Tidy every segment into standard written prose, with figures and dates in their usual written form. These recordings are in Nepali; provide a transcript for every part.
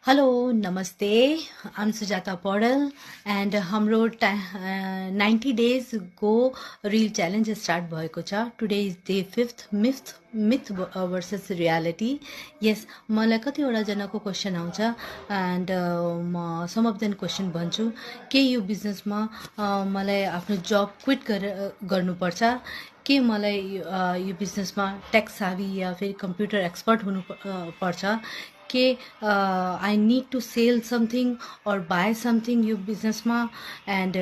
Hello, Namaste. I'm Sujata Paudel, and हाम्रो 90 days go real challenge start भएको छ. Today is day 5th myth versus reality. Yes, मलाई कतिवटा जनाको क्वेसन आउँछ and म some of them क्वेसन भन्छु के यो बिजनेसमा मलाई आफ्नो जब क्विट गर्नुपर्छ के मलाई यो बिजनेसमा टेक सावी या फिर कम्प्युटर एक्सपर्ट हुनु पर्छ के I need to sell something or buy something यो बिजनेसमा एन्ड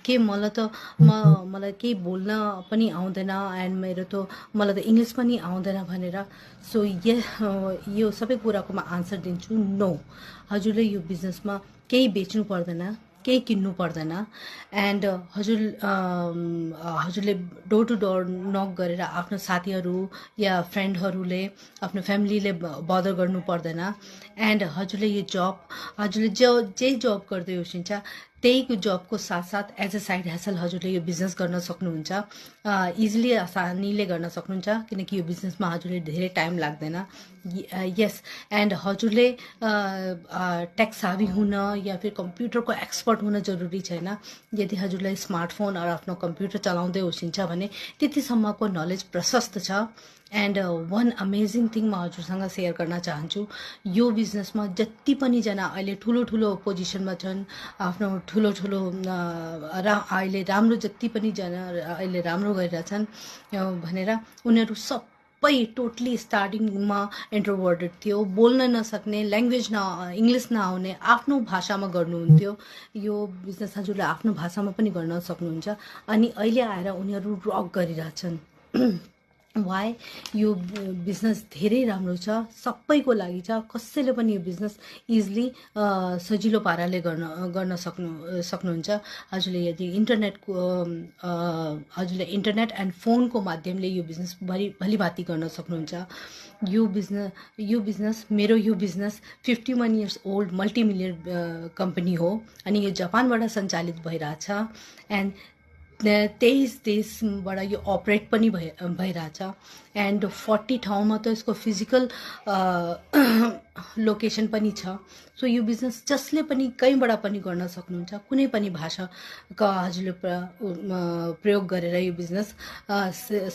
के मलाई त मलाई केही बोल्न पनि आउँदैन एन्ड मेरो त मलाई त इङ्ग्लिस पनि आउँदैन भनेर सो यो सबै कुराकोमा आन्सर दिन्छु नो हजुरले यो बिजनेसमा केही बेच्नु पर्दैन केही किन्नु पर्दैन एन्ड हजुरले डोर टु डोर नक गरेर आफ्नो साथीहरू या फ्रेन्डहरूले आफ्नो फ्यामिलीले बदर गर्नु पर्दैन एन्ड हजुरले यो हजुरले जे जब गर्दै हुनुहुन्छ त्यही जबको साथसाथ एज अ साइड ह्यासल हजुरले यो बिजनेस गर्न सक्नुहुन्छ इजिली आसानीले गर्न सक्नुहुन्छ किनकि यो बिजनेसमा हजुरले धेरै टाइम लाग्दैन यस एन्ड हजुरले टेक सावी हुन या फिर कम्प्युटरको एक्सपर्ट हुन जरुरी छैन यदि हजुरलाई स्मार्टफोन र आफ्नो कम्प्युटर चलाउँदै हुनुहुन्छ भने त्यतिसम्मको नलेज प्रशस्त छ एन्ड वान अमेजिङ थिङ म हजुरसँग सेयर गर्न चाहन्छु यो बिजनेसमा जति पनि जना अहिले ठुलो पोजिसनमा छन् आफ्नो ठुलो अहिले राम्रो जति पनि जना अहिले राम्रो गरिरहेछन् भनेर उनीहरू सबै टोटली स्टार्टिङमा इन्ट्रोभर्टेड थियो बोल्न नसक्ने ल्याङ्ग्वेज इङ्ग्लिस नआउने आफ्नो भाषामा गर्नुहुन्थ्यो यो बिजनेस हजुरले आफ्नो भाषामा पनि गर्न सक्नुहुन्छ अनि अहिले आएर उनीहरू रक गरिरहेछन् वाइ यो बिजनेस धेरै राम्रो छ सबैको लागि छ कसैले पनि यो बिजनेस इजिली सजिलो पाराले गर्न सक्नुहुन्छ हजुरले यदि हजुरले इन्टरनेट एन्ड फोनको माध्यमले यो बिजनेस भलिभाति गर्न सक्नुहुन्छ यो बिजनेस मेरो यो बिजनेस 51 इयर्स ओल्ड मल्टिमिलियन कम्पनी हो अनि यो जापानबाट सञ्चालित भइरहेछ एन्ड 23 देशबाट यो अपरेट पनि भइरहेछ एन्ड 40 ठाउँमा त यसको फिजिकल लोकेसन पनि छ सो यो बिजनेस जसले पनि कहीँबाट पनि गर्न सक्नुहुन्छ कुनै पनि भाषाका हजुरले प्रयोग गरेर यो बिजनेस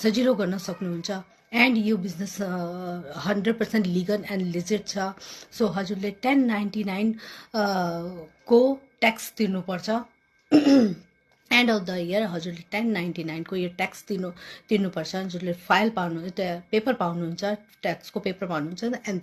सजिलो गर्न सक्नुहुन्छ एन्ड यो बिजनेस 100% लिगल एन्ड लिजिट छ सो हजुरले 1099 को ट्याक्स तिर्नुपर्छ एन्ड अफ द इयर हजुरले 1099 को यो ट्याक्स तिर्नुपर्छ हजुरले फाइल पेपर पाउनुहुन्छ ट्याक्सको पेपर पाउनुहुन्छ एन्ड